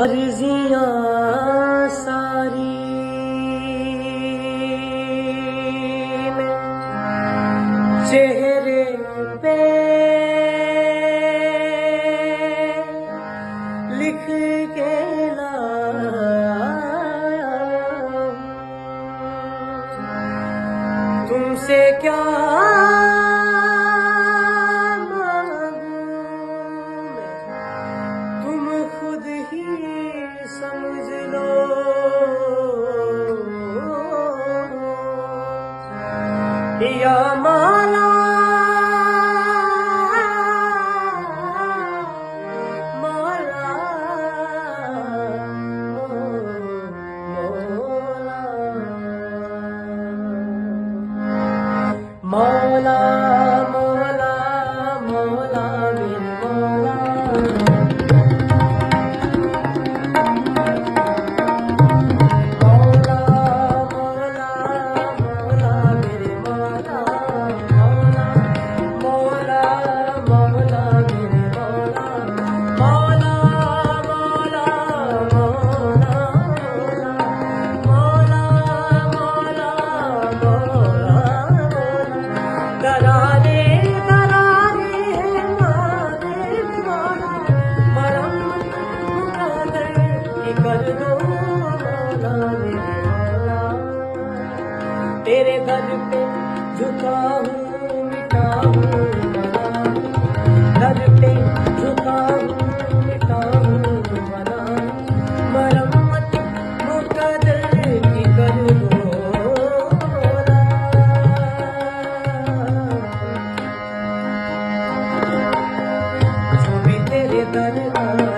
अर्जियां सारी मैं चेहरे पे लिख के लाया तुमसे क्या खुद ही समझ लो या मौला मौला मौला मौला मौला मेरे मौला तेरे दर पे झुका हूँ मिटा हूँ दर पे झुका हूँ मिटा हूँ बना मरम्मत मुकद्दर की कर दो जो भी तेरे दर